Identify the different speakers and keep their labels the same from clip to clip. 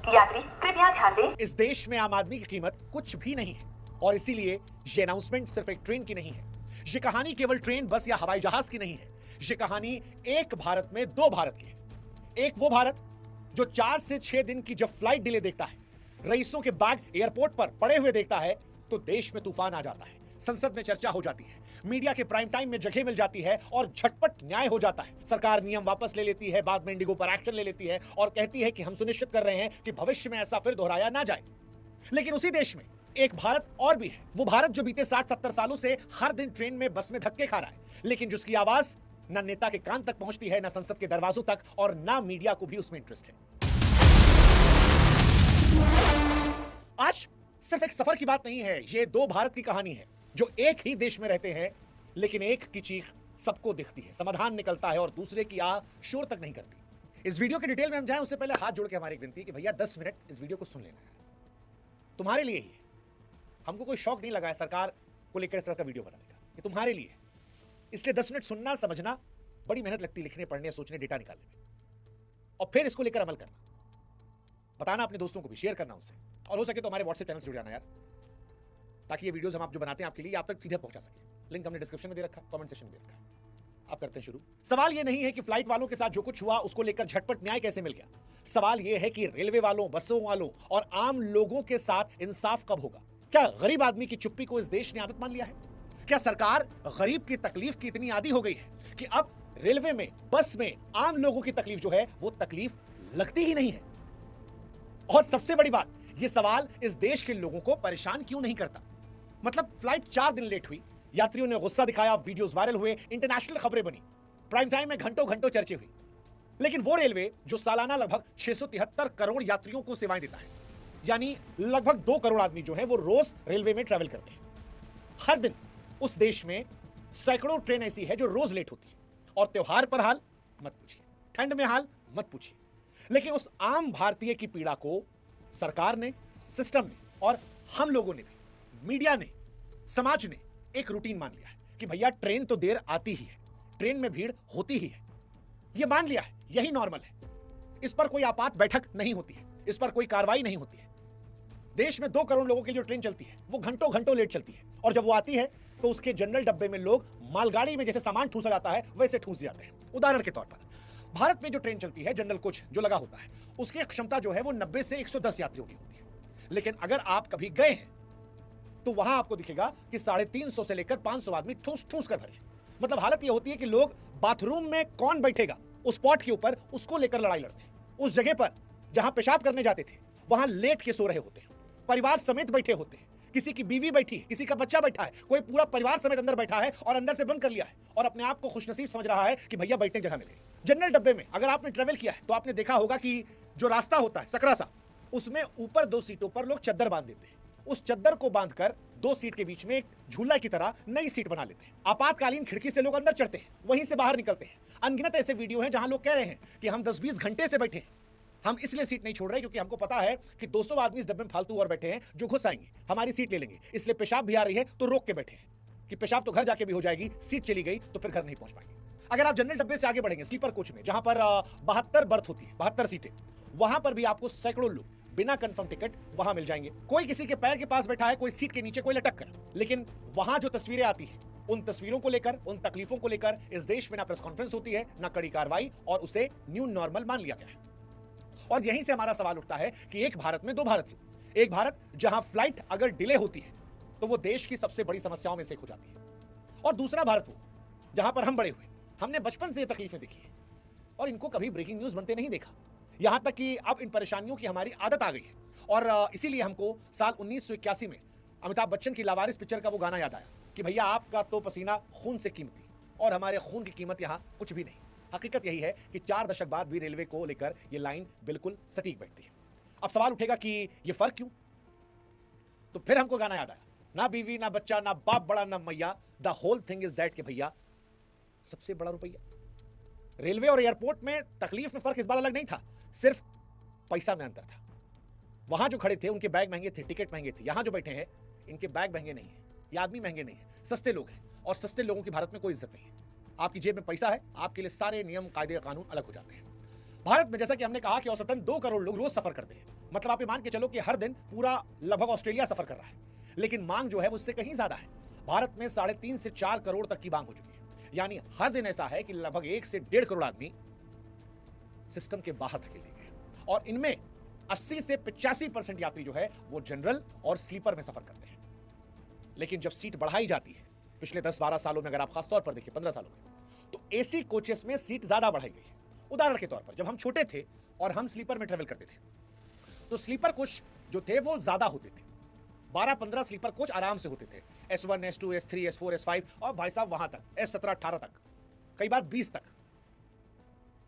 Speaker 1: यात्री कृपया ध्यान दें।
Speaker 2: इस देश में आम आदमी की कीमत कुछ भी नहीं है और इसीलिए ये अनाउंसमेंट सिर्फ एक ट्रेन की नहीं है। ये कहानी केवल ट्रेन, बस या हवाई जहाज की नहीं है। ये कहानी एक भारत में दो भारत की है। एक वो भारत जो 4 से 6 दिन की जब फ्लाइट डिले देखता है, रईसों के बैग एयरपोर्ट पर पड़े हुए देखता है, तो देश में तूफान आ जाता है, संसद में चर्चा हो जाती है, मीडिया के प्राइम टाइम में जगह मिल जाती है और झटपट न्याय हो जाता है। सरकार नियम वापस ले लेती है, बाद में इंडिगो पर एक्शन ले लेती है और कहती है कि हम सुनिश्चित कर रहे हैं कि भविष्य में ऐसा फिर दोहराया ना जाए। लेकिन उसी देश में एक भारत और भी है, वो भारत जो बीते 60-70 सालों से हर दिन ट्रेन में, बस में धक्के खा रहा है, लेकिन जिसकी आवाज ना नेता के कान तक पहुंचती है, ना संसद के दरवाजों तक, और ना मीडिया को भी उसमें इंटरेस्ट है। आज सिर्फ एक सफर की बात नहीं है, ये दो भारत की कहानी है जो एक ही देश में रहते हैं, लेकिन एक की चीख सबको दिखती है, समाधान निकलता है और दूसरे की आह शोर तक नहीं करती। इस वीडियो के डिटेल में हम जाएं उससे पहले हाथ जोड़ के हमारी एक विनती है कि भैया 10 मिनट इस वीडियो को सुन लेना है, तुम्हारे लिए ही है। हमको कोई शौक नहीं लगा है सरकार को लेकर इस तरह का वीडियो बनाने का, ये तुम्हारे लिए है। इसलिए 10 मिनट सुनना, समझना, बड़ी मेहनत लगती है लिखने, पढ़ने, सोचने, डेटा निकालने में, और फिर इसको लेकर अमल करना, बताना अपने दोस्तों को भी, शेयर करना उससे, और हो सके तो हमारे व्हाट्सएप चैनल से जुड़ जाना यार, ताकि ये वीडियोस हम आप जो बनाते हैं आपके लिए आप तक सीधे पहुंचा सके। लिंक हमने डिस्क्रिप्शन में दे रखा, कमेंट सेक्शन में दे रखा। आप करते हैं शुरू। सवाल ये नहीं है कि फ्लाइट वालों के साथ जो कुछ हुआ उसको लेकर झटपट न्याय कैसे मिल गया। सवाल ये है कि रेलवे वालों, बसों वालों और आम लोगों के साथ इंसाफ कब होगा। क्या गरीब आदमी की चुप्पी को इस देश ने आदत मान लिया है? क्या सरकार गरीब की तकलीफ की इतनी आदी हो गई है कि अब रेलवे में, बस में आम लोगों की तकलीफ जो है वो तकलीफ लगती ही नहीं है? और सबसे बड़ी बात, ये सवाल इस देश के लोगों को परेशान क्यों नहीं करता? मतलब फ्लाइट 4 दिन लेट हुई, यात्रियों ने गुस्सा दिखाया, वीडियोस वायरल हुए, इंटरनेशनल खबरें बनी, प्राइम टाइम में घंटों घंटों चर्चे हुई, लेकिन वो रेलवे जो सालाना लगभग 673 करोड़ यात्रियों को सेवाएं देता है, यानी लगभग 2 करोड़ आदमी जो हैं वो रोज रेलवे में ट्रैवल करते हैं हर दिन। उस देश में सैकड़ों ट्रेन ऐसी है जो रोज लेट होती है, और त्योहार पर हाल मत पूछिए, ठंड में हाल मत पूछिए। लेकिन उस आम भारतीय की पीड़ा को सरकार ने, सिस्टम ने और हम लोगों ने भी, मीडिया ने, समाज ने एक रूटीन मान लिया है कि भैया ट्रेन तो देर आती ही है, ट्रेन में भीड़ होती ही है, ये मान लिया है, यही नॉर्मल है। इस पर कोई आपात बैठक नहीं होती है, इस पर कोई कार्रवाई नहीं होती है। देश में 2 करोड़ लोगों के लिए जो ट्रेन चलती है वो घंटों घंटों लेट चलती है, और जब वो आती है तो उसके जनरल डब्बे में लोग मालगाड़ी में जैसे सामान ठूसा जाता है वैसे ठूस जाते हैं। उदाहरण के तौर पर भारत में जो ट्रेन चलती है, जनरल कोच जो लगा होता है, उसकी क्षमता जो है वो 90 से 110 यात्रियों की होती है। लेकिन अगर आप कभी गए हैं तो वहां आपको दिखेगा कि 350 से लेकर 500 आदमी ठूस ठूस कर भरे। मतलब हालत यह होती है कि लोग बाथरूम में कौन बैठेगा उस स्पॉट के ऊपर, उसको लेकर लड़ाई लड़ते हैं। उस जगह पर जहां पेशाब करने जाते थे वहां लेट के सो रहे होते हैं, परिवार समेत बैठे होते हैं, किसी की बीवी बैठी है, किसी का बच्चा बैठा है, कोई पूरा परिवार समेत अंदर बैठा है और अंदर से बंद कर लिया है और अपने आप को खुशनसीब समझ रहा है कि भैया बैठने जगह मिले। जनरल डब्बे में अगर आपने ट्रेवल किया है तो आपने देखा होगा कि जो रास्ता होता है सकरा सा, उसमें ऊपर 2 सीटों पर लोग चद्दर बांध देते हैं। उस चद्दर को बांधकर 2 सीट के बीच में एक झूला की तरह नई सीट बना लेते हैं। आपातकालीन खिड़की से लोग अंदर चढ़ते हैं, वहीं से बाहर निकलते हैं। अनगिनत ऐसे वीडियो हैं जहां लोग कह रहे हैं कि हम 10-20 घंटे से बैठे हैं, हम इसलिए सीट नहीं छोड़ रहे क्योंकि हमको पता है कि 200 आदमी इस डब्बे में फालतू और बैठे हैं जो घुस आएंगे, हमारी सीट ले लेंगे, इसलिए पेशाब भी आ रही है तो रोक के बैठे हैं कि पेशाब तो घर जाके भी हो जाएगी, सीट चली गई तो फिर घर नहीं पहुंच पाएंगे। अगर आप जनरल डब्बे से आगे बढ़ेंगे, स्लीपर कोच में जहां पर 72 बर्थ होती है, 72 सीटें, वहां पर भी आपको सैकड़ों लोग बिना कंफर्म टिकट वहां मिल जाएंगे। कोई किसी के पैर के पास बैठा है, कोई सीट के नीचे, कोई लटक कर। लेकिन वहां जो तस्वीरें आती हैं, उन तस्वीरों को लेकर, उन तकलीफों को लेकर इस देश में ना प्रेस कॉन्फ्रेंस होती है, ना कड़ी कार्रवाई, और उसे न्यू नॉर्मल मान लिया गया है। और यहीं से हमारा सवाल उठता है कि एक भारत में दो भारत क्यों? एक भारत जहां फ्लाइट अगर डिले होती है तो वो देश की सबसे बड़ी समस्याओं में से एक हो जाती है, और दूसरा भारत वो जहां पर हम बड़े हुए, हमने बचपन से ये तकलीफें देखी है और इनको कभी ब्रेकिंग न्यूज बनते नहीं देखा। यहां तक कि अब इन परेशानियों की हमारी आदत आ गई है, और इसीलिए हमको साल 1981 में अमिताभ बच्चन की लावारिस पिक्चर का वो गाना याद आया कि भैया आपका तो पसीना खून से कीमती, और हमारे खून की कीमत यहाँ कुछ भी नहीं। हकीकत यही है कि 4 दशक बाद भी रेलवे को लेकर ये लाइन बिल्कुल सटीक बैठती है। अब सवाल उठेगा कि ये फर्क क्यों? तो फिर हमको गाना याद आया, ना बीवी ना बच्चा ना बाप बड़ा ना मैया, the whole thing is that, कि भैया सबसे बड़ा रुपया। रेलवे और एयरपोर्ट में तकलीफ में फर्क इस बार अलग नहीं था, सिर्फ पैसा में अंतर था। वहां जो खड़े थे उनके बैग महंगे थे, टिकट महंगे थे। यहां जो बैठे हैं इनके बैग महंगे नहीं है, ये आदमी महंगे नहीं है, सस्ते लोग हैं, और सस्ते लोगों की भारत में कोई इज्जत नहीं है। आपकी जेब में पैसा है, आपके लिए सारे नियम, कायदे, कानून अलग हो जाते हैं। भारत में जैसा कि हमने कहा कि औसतन 2 करोड़ लोग रोज सफर करते हैं, मतलब आप ये मान के चलो कि हर दिन पूरा लगभग ऑस्ट्रेलिया सफर कर रहा है। लेकिन मांग जो है वो उससे कहीं ज्यादा है। भारत में 3.5 से 4 करोड़ तक की मांग हो चुकी है। यानी हर दिन ऐसा है कि लगभग 1 से 1.5 करोड़ आदमी सिस्टम के बाहर धकेल दिए गए और इनमें 80 से 85% यात्री जो है वो जनरल और स्लीपर में सफर करते हैं। लेकिन जब सीट बढ़ाई जाती है, पिछले 10-12 सालों में अगर आप खासतौर पर देखिए 15 सालों में, तो एसी कोचेस में सीट ज्यादा बढ़ाई गई है। उदाहरण के तौर पर जब हम छोटे थे और हम स्लीपर में ट्रेवल करते थे तो स्लीपर कोच जो थे वो ज्यादा होते थे। 12-15 स्लीपर कोच आराम से होते थे, S1, S2, S3, S4, S5 और भाई साहब वहां तक S17, 18 तक, कई बार 20 तक।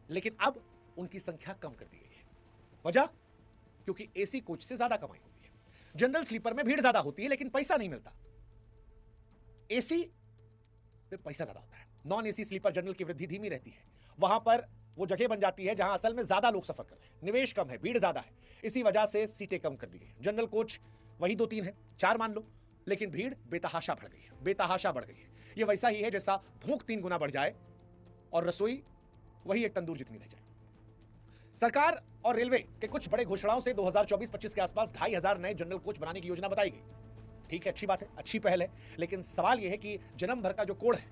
Speaker 2: लेकिन अब उनकी संख्या कम कर दी गई है। वजह? क्योंकि एसी कोच से ज्यादा कमाई होती है। जनरल स्लीपर में भीड़ ज्यादा होती है लेकिन पैसा नहीं मिलता। एसी पे पैसा ज्यादा होता है। नॉन एसी स्लीपर जनरल की वृद्धि धीमी रहती है। वहां पर वो जगह बन जाती है जहां असल में ज्यादा लोग सफर कर रहे हैं, निवेश कम है, भीड़ ज्यादा है। इसी वजह से सीटें कम कर दी गई। जनरल कोच वही 2-3 है, 4 मान लो, लेकिन भीड़ बेतहाशा बढ़ गई है, बेतहाशा बढ़ गई है। ये वैसा ही है जैसा भूख 3 गुना बढ़ जाए और रसोई वही एक तंदूर जितनी रह जाए। सरकार और रेलवे के कुछ बड़े घोषणाओं से 2024-25 के आसपास 2,500 नए जनरल कोच बनाने की योजना बताई गई। ठीक है, अच्छी बात है, अच्छी पहल है, लेकिन सवाल यह है कि जन्म भर का जो कोढ़ है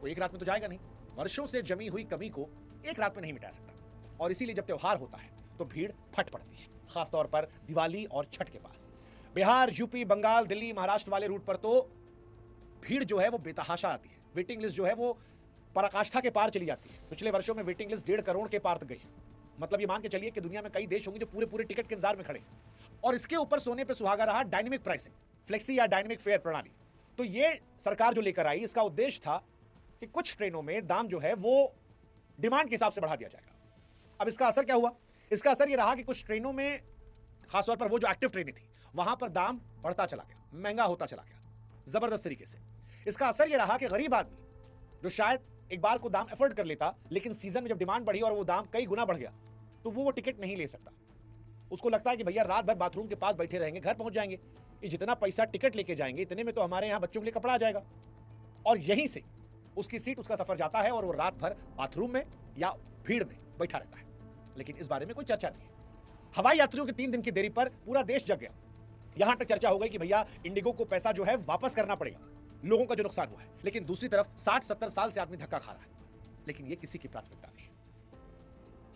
Speaker 2: वो एक रात में तो जाएगा नहीं। वर्षों से जमी हुई कमी को एक रात में नहीं मिटा सकता। और इसीलिए जब त्योहार होता है तो भीड़ फट पड़ती है, खासतौर पर दिवाली और छठ के पास। बिहार, यूपी, बंगाल, दिल्ली, महाराष्ट्र वाले रूट पर तो भीड़ जो है वो बेतहाशा आती है। वेटिंग लिस्ट जो है वो पराकाष्ठा के पार चली जाती है। पिछले वर्षों में वेटिंग लिस्ट 1.5 करोड़ के पार तक गई। मतलब ये मान के चलिए कि दुनिया में कई देश होंगे जो पूरे पूरे टिकट के इंतजार में खड़े हैं। और इसके ऊपर सोने पे सुहागा रहा डायनेमिक प्राइसिंग, फ्लेक्सी या डायनेमिक फेयर प्रणाली। तो ये सरकार जो लेकर आई, इसका उद्देश्य था कि कुछ ट्रेनों में दाम जो है वो डिमांड के हिसाब से बढ़ा दिया जाएगा। अब इसका असर क्या हुआ? इसका असर ये रहा कि कुछ ट्रेनों में, खासतौर पर वो जो एक्टिव ट्रेनें थी, वहां पर दाम बढ़ता चला गया, महंगा होता चला गया जबरदस्त तरीके से। इसका असर ये रहा कि गरीब आदमी जो शायद एक बार को दाम एफोर्ड कर लेता, लेकिन सीजन में जब डिमांड बढ़ी और वो दाम कई गुना बढ़ गया तो वो टिकट नहीं ले सकता। उसको लगता है कि भैया रात भर बाथरूम के पास बैठे रहेंगे, घर पहुंच जाएंगे, ये जितना पैसा टिकट लेके जाएंगे इतने में तो हमारे यहाँ बच्चों के लिए कपड़ा आ जाएगा। और यहीं से उसकी सीट, उसका सफर जाता है और वो रात भर बाथरूम में या भीड़ में बैठा रहता है। लेकिन इस बारे में कोई चर्चा नहीं है। हवाई यात्रियों के 3 दिन की देरी पर पूरा देश जग गया। यहां तक चर्चा हो गई कि भैया इंडिगो को पैसा जो है वापस करना पड़ेगा, लोगों का जो नुकसान हुआ है। लेकिन दूसरी तरफ 60-70 साल से आदमी धक्का खा रहा है, लेकिन ये किसी की प्राथमिकता नहीं है।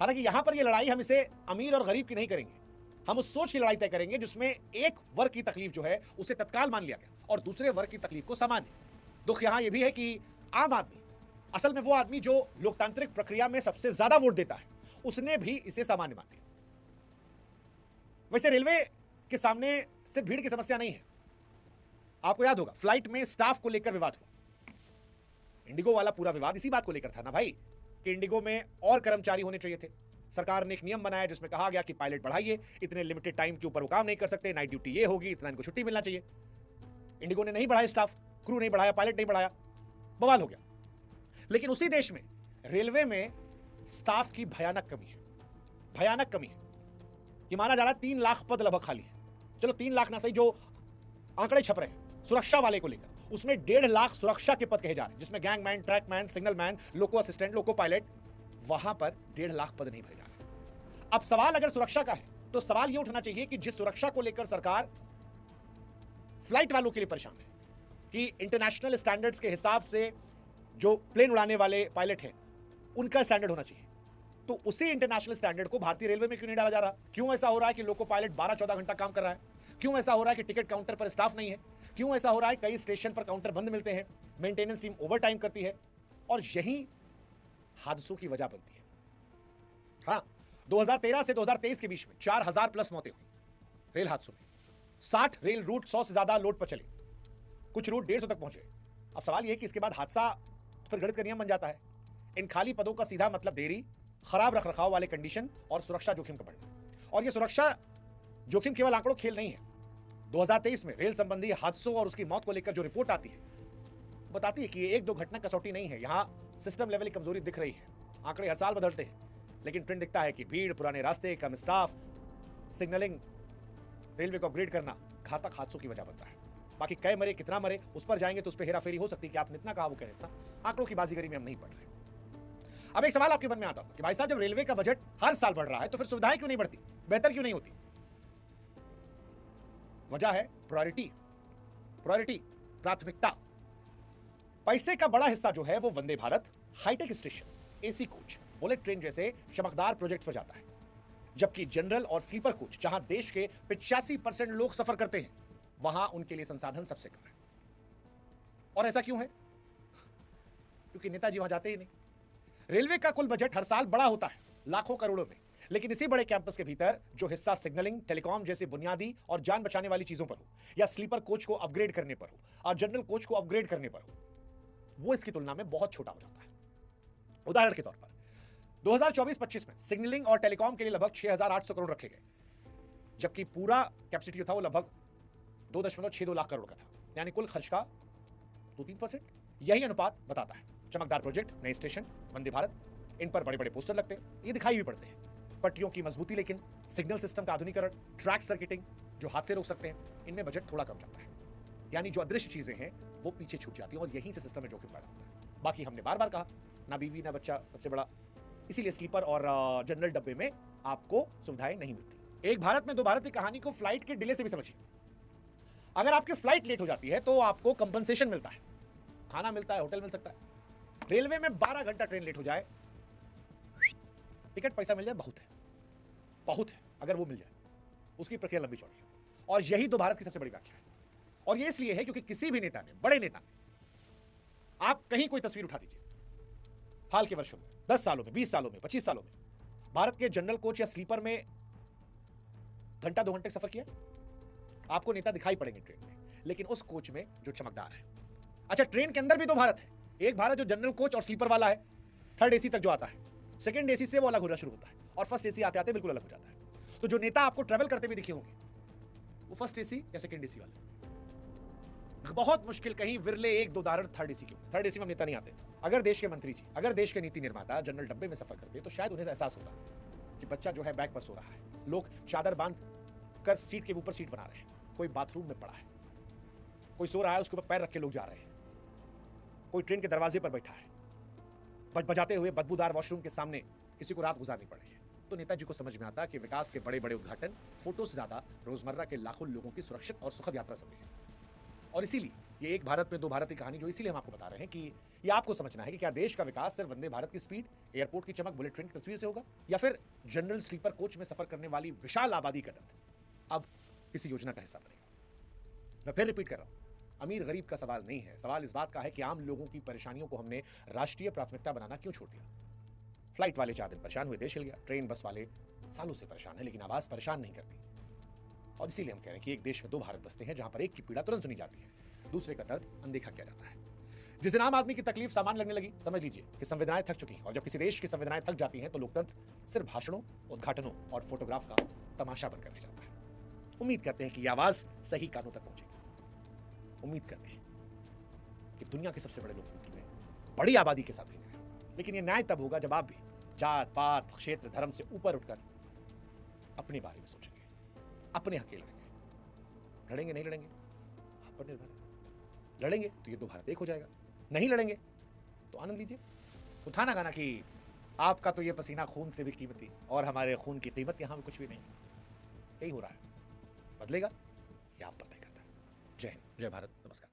Speaker 2: हालांकि यहां पर ये लड़ाई हम इसे अमीर और गरीब की नहीं करेंगे, हम उस सोच की लड़ाई तय करेंगे जिसमें एक वर्ग की तकलीफ जो है उसे तत्काल मान लिया गया और दूसरे वर्ग की तकलीफ को सामान्य। दुख यहां यह भी है कि आम आदमी, असल में वो आदमी जो लोकतांत्रिक प्रक्रिया में सबसे ज्यादा वोट देता है, उसने भी इसे सामान्य मान लिया। वैसे रेलवे के सामने सिर्फ भीड़ की समस्या नहीं है। आपको याद होगा फ्लाइट में स्टाफ को लेकर विवाद हुआ। इंडिगो वाला पूरा विवाद इसी बात को लेकर था ना भाई, कि इंडिगो में और कर्मचारी होने चाहिए थे। सरकार ने एक नियम बनाया जिसमें कहा गया कि पायलट बढ़ाइए, इतने लिमिटेड टाइम के ऊपर वो काम नहीं कर सकते, नाइट ड्यूटी ये होगी, इतना इनको छुट्टी मिलना चाहिए। इंडिगो ने नहीं बढ़ाया स्टाफ, क्रू नहीं बढ़ाया, पायलट नहीं बढ़ाया, बवाल हो गया। लेकिन उसी देश में रेलवे में स्टाफ की भयानक कमी है, भयानक कमी है। ये माना जा रहा है 3 लाख पद लगभग खाली है। चलो 3 लाख ना सही, जो आंकड़े छप रहे हैं सुरक्षा वाले को लेकर, उसमें 1.5 लाख सुरक्षा के पद कहे जा रहे हैं, जिसमें गैंगमैन, ट्रैकमैन, सिग्नल मैन, लोको असिस्टेंट, लोको पायलट। वहां पर 1.5 लाख पद नहीं भरे जा रहे। अब सवाल अगर सुरक्षा का है तो सवाल यह उठना चाहिए कि जिस सुरक्षा को लेकर सरकार फ्लाइट वालों के लिए परेशान है कि इंटरनेशनल स्टैंडर्ड्स के हिसाब से जो प्लेन उड़ाने वाले पायलट हैं उनका स्टैंडर्ड होना चाहिए, तो उसी इंटरनेशनल स्टैंडर्ड को भारतीय रेलवे में क्यों नहीं डाला जा रहा? क्यों ऐसा हो रहा है कि लोको पायलट 12-14 घंटा काम कर रहा है? क्यों ऐसा हो रहा है कि टिकट काउंटर पर स्टाफ नहीं है? क्यों ऐसा हो रहा है कई स्टेशन पर काउंटर बंद मिलते हैं, मेंटेनेंस टीम ओवर टाइम करती है? और यही हादसों की वजह बनती है। हाँ, 2013 से 2023 के बीच में 4000 प्लस मौतें हुई रेल हादसों में। 60 रेल रूट 100 से ज्यादा लोड पर चले, कुछ रूट 150 तक पहुंचे। अब सवाल यह कि इसके बाद हादसा फिर गणित का नियम बन जाता है। इन खाली पदों का सीधा मतलब देरी, खराब रखरखाव वाले कंडीशन और सुरक्षा जोखिम का बढ़ना। और यह सुरक्षा जोखिम केवल आंकड़ों खेल नहीं है। 2023 में रेल संबंधी हादसों और उसकी मौत को लेकर जो रिपोर्ट आती है बताती है कि ये 1-2 घटना कसौटी नहीं है, यहाँ सिस्टम लेवल की कमजोरी दिख रही है। आंकड़े हर साल बदलते हैं, लेकिन ट्रेंड दिखता है कि भीड़, पुराने रास्ते, कम स्टाफ, सिग्नलिंग, रेलवे को अपग्रेड करना घातक हादसों की वजह बनता है। बाकी कै मरे, कितना मरे, उस पर जाएंगे तो उस पर हेराफेरी हो सकती है कि आपने इतना कहा, वो कह रहे इतना। आंकड़ों की बाजीगरी में हम नहीं पढ़ रहे। अब एक सवाल आपके मन में आता होगा कि भाई साहब, जब रेलवे का बजट हर साल बढ़ रहा है तो फिर सुविधाएं क्यों नहीं बढ़ती, बेहतर क्यों नहीं होती? वजह है प्रायोरिटी, प्राथमिकता। पैसे का बड़ा हिस्सा जो है वो Vande Bharat, high tech station, AC coach, bullet train जैसे चमकदार प्रोजेक्ट्स पर जाता है, जबकि जनरल और स्लीपर कोच, जहां देश के 85% लोग सफर करते हैं, वहां उनके लिए संसाधन सबसे कम है। और ऐसा क्यों है? क्योंकि नेताजी वहां जाते ही नहीं। रेलवे का कुल बजट हर साल बड़ा होता है, लाखों करोड़ों में, लेकिन इसी बड़े कैंपस के भीतर जो हिस्सा सिग्नलिंग, टेलीकॉम जैसे बुनियादी और जान बचाने वाली चीजों पर हो, या स्लीपर कोच को अपग्रेड करने पर हो और जनरल कोच को अपग्रेड करने पर हो, वो इसकी तुलना में बहुत छोटा हो जाता है। उदाहरण के तौर पर 2024-25 में सिग्नलिंग और टेलीकॉम के लिए लगभग 6,800 करोड़ रखे गए, जबकि पूरा कैपेसिटी जो था वो लगभग 2.62 लाख करोड़ का था, यानी कुल खर्च का 2-3%। यही अनुपात बताता है चमकदार प्रोजेक्ट, नए स्टेशन, वंदे भारत, इन पर बड़े बड़े पोस्टर लगते हैं, ये दिखाई भी पड़ते हैं। पटरियों की मजबूती, लेकिन सिग्नल सिस्टम का आधुनिकीकरण, ट्रैक सर्किटिंग जो हादसे रोक सकते हैं, इनमें बजट थोड़ा कम जाता है। यानी जो अदृश्य चीजें हैं वो पीछे छूट जाती हैं और यहीं से सिस्टम में जोखिम पैदा होता है। बाकी हमने बार बार कहा, ना बीवी ना बच्चा सबसे बड़ा, इसीलिए स्लीपर और जनरल डब्बे में आपको सुविधाएं नहीं मिलती। एक भारत में दो भारत की कहानी को फ्लाइट के डिले से भी समझिए। अगर आपकी फ्लाइट लेट हो जाती है तो आपको कंपनसेशन मिलता है, खाना मिलता है, होटल मिल सकता है। रेलवे में 12 घंटा ट्रेन लेट हो जाए, टिकट पैसा मिल जाए, बहुत है अगर वो मिल जाए, उसकी प्रक्रिया लंबी चौड़ी है। और यही तो भारत की सबसे बड़ी व्याख्या है। और ये इसलिए है क्योंकि किसी भी नेता ने, बड़े नेता ने, आप कहीं कोई तस्वीर उठा दीजिए हाल के वर्षों में, 10 सालों में, 20 सालों में, 25 सालों में, भारत के जनरल कोच या स्लीपर में घंटा 2 घंटे सफर किया, आपको नेता दिखाई पड़ेंगे ट्रेन में, लेकिन उस कोच में जो चमकदार है। अच्छा, ट्रेन के अंदर भी दो भारत है, एक भारत जो जनरल कोच और स्लीपर वाला है, 3rd एसी तक जो आता है, 2nd एसी से वो अलग होना शुरू होता है, और 1st एसी आते आते बिल्कुल अलग हो जाता है। तो जो नेता आपको ट्रेवल करते हुए दिखे होंगे, वो 1st एसी या 2nd एसी वाले, बहुत मुश्किल, कहीं विरले 1-2 उदाहरण 3rd एसी के। 3rd एसी में नेता नहीं आते। अगर देश के मंत्री जी, अगर देश के नीति निर्माता जनरल डब्बे में सफर करते तो शायद उन्हें एहसास होता कि बच्चा जो है बैग पर सो रहा है, लोग चादर बांध कर सीट के ऊपर सीट बना रहे हैं, कोई बाथरूम में पड़ा है, कोई सो रहा है उसके ऊपर पैर रख के लोग जा रहे हैं, कोई ट्रेन के दरवाजे पर बैठा है, बजाते हुए बदबूदार वॉशरूम के सामने किसी को रात गुजारनी पड़ रही है। तो नेताजी को समझ में आता कि विकास के बड़े बड़े उद्घाटन फोटो से ज्यादा रोजमर्रा के लाखों लोगों की सुरक्षित और सुखद यात्रा जरूरी है। और इसीलिए ये एक भारत में दो भारत की कहानी जो इसीलिए हम आपको बता रहे हैं कि ये आपको समझना है कि क्या देश का विकास सिर्फ वंदे भारत की स्पीड, एयरपोर्ट की चमक, बुलेट ट्रेन की तस्वीर से होगा, या फिर जनरल स्लीपर कोच में सफर करने वाली विशाल आबादी का दर्द अब किसी योजना का हिस्सा बनेगा। मैं फिर रिपीट कर रहा हूं, अमीर गरीब का सवाल नहीं है, सवाल इस बात का है कि आम लोगों की परेशानियों को हमने राष्ट्रीय प्राथमिकता बनाना क्यों छोड़ दिया। फ्लाइट वाले 4 दिन परेशान हुए, देश हिल गया। ट्रेन बस वाले सालों से परेशान है, लेकिन आवाज परेशान नहीं करती। और इसीलिए हम कह रहे हैं कि एक देश में 2 भारत बसते हैं, जहां पर एक की पीड़ा तुरंत सुनी जाती है, दूसरे का दर्द अनदेखा किया जाता है। जिस दिन आम आदमी की तकलीफ सामान्य लगने लगी, समझ लीजिए कि संवेदनाएं थक चुकी हैं। और जब किसी देश की संवेदनाएं थक जाती हैं तो लोकतंत्र सिर्फ भाषणों, उद्घाटनों और फोटोग्राफ का तमाशा बनकर रह जाता है। उम्मीद करते हैं कि यह आवाज सही कानों तक पहुंचेगी। उम्मीद करते हैं कि दुनिया के सबसे बड़े लोकतंत्र में बड़ी आबादी के साथ भी न्याय होगा। लेकिन यह न्याय तब होगा जब आप भी जात पात, क्षेत्र, धर्म से ऊपर उठकर अपने बारे में सोचेंगे, अपने हक के लड़ेंगे। लड़ेंगे नहीं लड़ेंगे आप पर निर्भर है। लड़ेंगे तो ये 2 भारत एक हो जाएगा, नहीं लड़ेंगे तो आनंद लीजिए। तो था ना गाना कि आपका तो ये पसीना खून से भी कीमती और हमारे खून की कीमत यहां में कुछ भी नहीं। यही हो रहा है, बदलेगा ये आप पर तय करता है। जय हिंद, जय भारत, नमस्कार।